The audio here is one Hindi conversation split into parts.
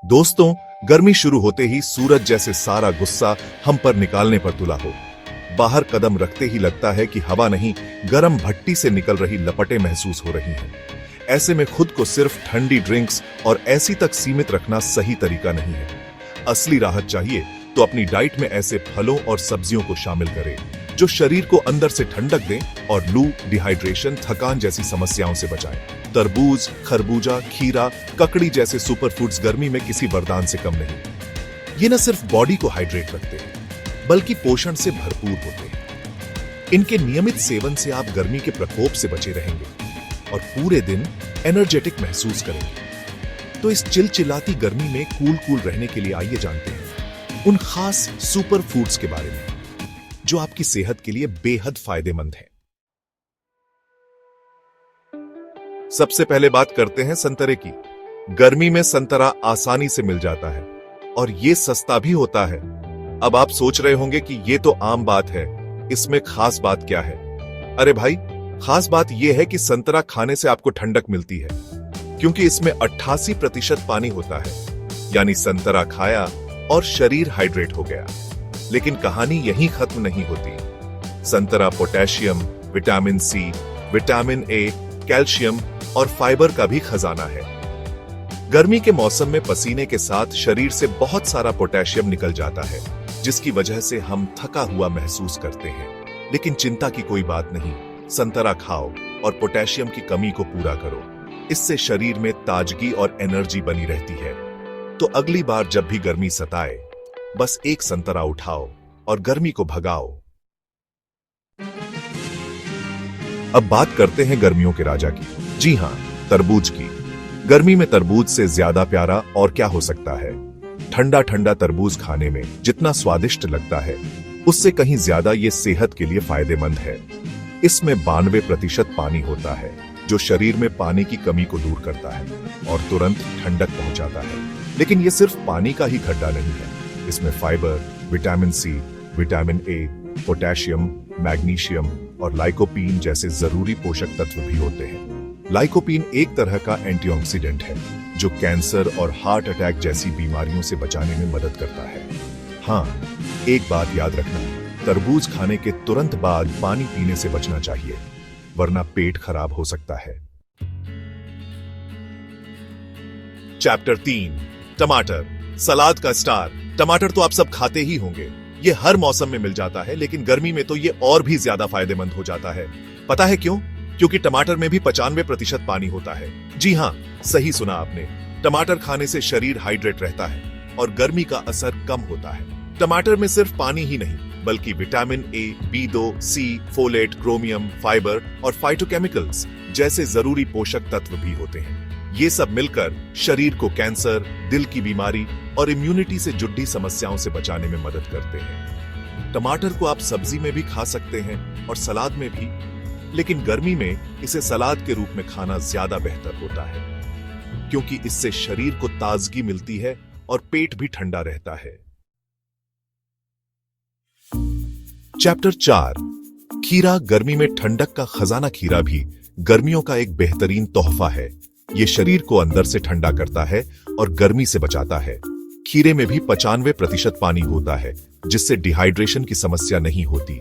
दोस्तों, गर्मी शुरू होते ही सूरज जैसे सारा गुस्सा हम पर निकालने पर तुला हो। बाहर कदम रखते ही लगता है कि हवा नहीं, गर्म भट्टी से निकल रही लपटें महसूस हो रही हैं। ऐसे में खुद को सिर्फ ठंडी ड्रिंक्स और ऐसी तक सीमित रखना सही तरीका नहीं है। असली राहत चाहिए तो अपनी डाइट में ऐसे फलों और सब्जियों को शामिल करें जो शरीर को अंदर से ठंडक दें और लू, डिहाइड्रेशन, थकान जैसी समस्याओं से बचाएं। तरबूज, खरबूजा, खीरा, ककड़ी जैसे सुपर फूड्स गर्मी में किसी वरदान से कम नहीं। ये न सिर्फ बॉडी को हाइड्रेट रखते हैं बल्कि पोषण से भरपूर होते हैं। इनके नियमित सेवन से आप गर्मी के प्रकोप से बचे रहेंगे और पूरे दिन एनर्जेटिक महसूस करेंगे। तो इस चिलचिलाती गर्मी में कूल रहने के लिए आइए जानते हैं उन खास सुपर फूड्स के बारे में जो आपकी सेहत के लिए बेहद फायदेमंद हैं। सबसे पहले बात करते हैं संतरे की। गर्मी में संतरा आसानी से मिल जाता है और ये सस्ता भी होता है। अब आप सोच रहे होंगे कि ये तो आम बात है, इसमें खास बात क्या है? अरे भाई, खास बात यह है कि संतरा खाने से आपको ठंडक मिलती है क्योंकि इसमें 88% पानी होता है। यानी संतरा खाया और शरीर हाइड्रेट हो गया। लेकिन कहानी यहीं खत्म नहीं होती। संतरा potassium, vitamin C, vitamin A, calcium और फाइबर का भी खजाना है। गर्मी के मौसम में पसीने के साथ शरीर से बहुत सारा पोटेशियम निकल जाता है जिसकी वजह से हम थका हुआ महसूस करते हैं। लेकिन चिंता की कोई बात नहीं, संतरा खाओ और पोटेशियम की कमी को पूरा करो। इससे शरीर में ताजगी और एनर्जी बनी रहती है। तो अगली बार जब भी गर्मी सताए, बस एक संतरा उठाओ और गर्मी को भगाओ। अब बात करते हैं गर्मियों के राजा की। जी हां, तरबूज की। गर्मी में तरबूज से ज्यादा प्यारा और क्या हो सकता है। ठंडा ठंडा तरबूज खाने में जितना स्वादिष्ट लगता है उससे कहीं ज्यादा ये सेहत के लिए फायदेमंद है। इसमें 92% पानी होता है जो शरीर में पानी की कमी को दूर करता है और तुरंत ठंडक पहुंचाता है। लेकिन ये सिर्फ पानी का ही खड्डा नहीं है। इसमें fibre, vitamin C, vitamin A, potassium, magnesium और लाइकोपीन जैसे जरूरी पोषक तत्व भी होते हैं। लाइकोपीन एक तरह का एंटीऑक्सीडेंट है जो कैंसर और हार्ट अटैक जैसी बीमारियों से बचाने में मदद करता है। हाँ, एक बात याद रखना, तरबूज खाने के तुरंत बाद पानी पीने से बचना चाहिए वरना पेट खराब हो सकता है। चैप्टर 3, टमाटर, सलाद का स्टार। टमाटर तो आप सब खाते ही होंगे। ये हर मौसम में मिल जाता है लेकिन गर्मी में तो ये और भी ज्यादा फायदेमंद हो जाता है। पता है क्यों? क्योंकि टमाटर में भी 95% पानी होता है। जी हां, सही सुना आपने। टमाटर खाने से शरीर हाइड्रेट रहता है और गर्मी का असर कम होता है। टमाटर में सिर्फ पानी ही नहीं बल्कि vitamin A, B2, C, folate, chromium, fibre और फाइटोकेमिकल्स जैसे जरूरी पोषक तत्व भी होते हैं। ये सब मिलकर शरीर को कैंसर, दिल की बीमारी और इम्यूनिटी से जुड़ी समस्याओं से बचाने में मदद करते हैं। टमाटर को आप सब्जी में भी खा सकते हैं और सलाद में भी, लेकिन गर्मी में इसे सलाद के रूप में खाना ज्यादा बेहतर होता है क्योंकि इससे शरीर को ताजगी मिलती है और पेट भी ठंडा रहता है। चैप्टर 4, खीरा। गर्मी में ठंडक का खजाना खीरा भी गर्मियों का एक बेहतरीन तोहफा है। ये शरीर को अंदर से ठंडा करता है और गर्मी से बचाता है। खीरे में भी 95% पानी होता है जिससे डिहाइड्रेशन की समस्या नहीं होती।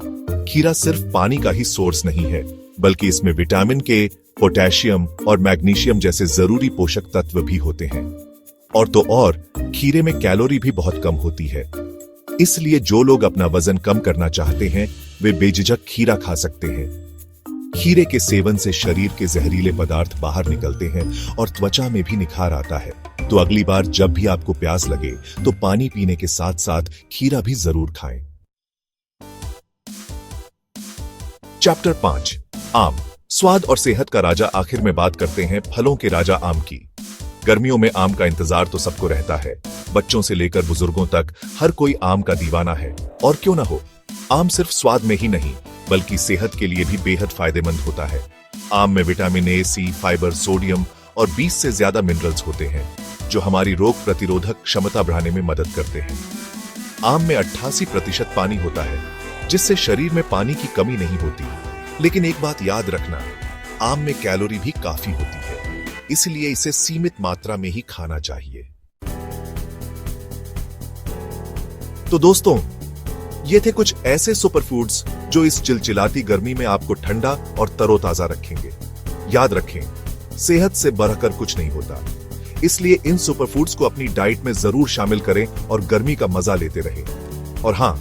खीरा सिर्फ पानी का ही सोर्स नहीं है बल्कि इसमें विटामिन के, पोटेशियम और मैग्नीशियम जैसे जरूरी पोषक तत्व भी होते हैं। और तो और खीरे में कैलोरी भी बहुत कम होती है। इसलिए जो लोग अपना वजन कम करना चाहते हैं वे बेझिझक खीरा खा सकते हैं। खीरे के सेवन से शरीर के जहरीले पदार्थ बाहर निकलते हैं और त्वचा में भी निखार आता है। तो अगली बार जब भी आपको प्यास लगे तो पानी पीने के साथ साथ खीरा भी जरूर खाएं। चैप्टर 5, आम। स्वाद और सेहत का राजा। आखिर में बात करते हैं फलों के राजा आम की। गर्मियों में आम का इंतजार तो सबको रहता है। बच्चों से लेकर बुजुर्गों तक हर कोई आम का दीवाना है। और क्यों ना हो, आम सिर्फ स्वाद में ही नहीं बल्कि सेहत के लिए भी बेहद फायदेमंद होता है। आम में vitamin A, C, fibre, sodium और 20 से ज्यादा मिनरल्स होते हैं जो हमारी रोग प्रतिरोधक क्षमता बढ़ाने में मदद करते हैं। आम में 88% पानी होता है जिससे शरीर में पानी की कमी नहीं होती। लेकिन एक बात याद रखना, आम में कैलोरी भी काफी होती है, इसलिए इसे सीमित मात्रा में ही खाना चाहिए। तो दोस्तों, ये थे कुछ ऐसे सुपर फूड्स जो इस चिलचिलाती गर्मी में आपको ठंडा और तरोताजा रखेंगे। याद रखें, सेहत से बढ़कर कुछ नहीं होता, इसलिए इन सुपर फूड्स को अपनी डाइट में जरूर शामिल करें और गर्मी का मजा लेते रहें। और हां,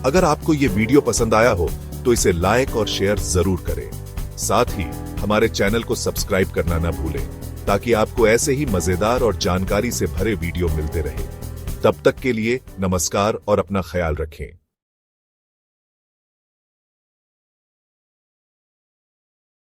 अगर आपको ये वीडियो पसंद आया हो तो इसे लाइक और शेयर जरूर करें। साथ ही हमारे चैनल को सब्सक्राइब करना ना भूलें, ताकि आपको ऐसे ही मजेदार और जानकारी से भरे वीडियो मिलते रहे। तब तक के लिए नमस्कार और अपना ख्याल रखें।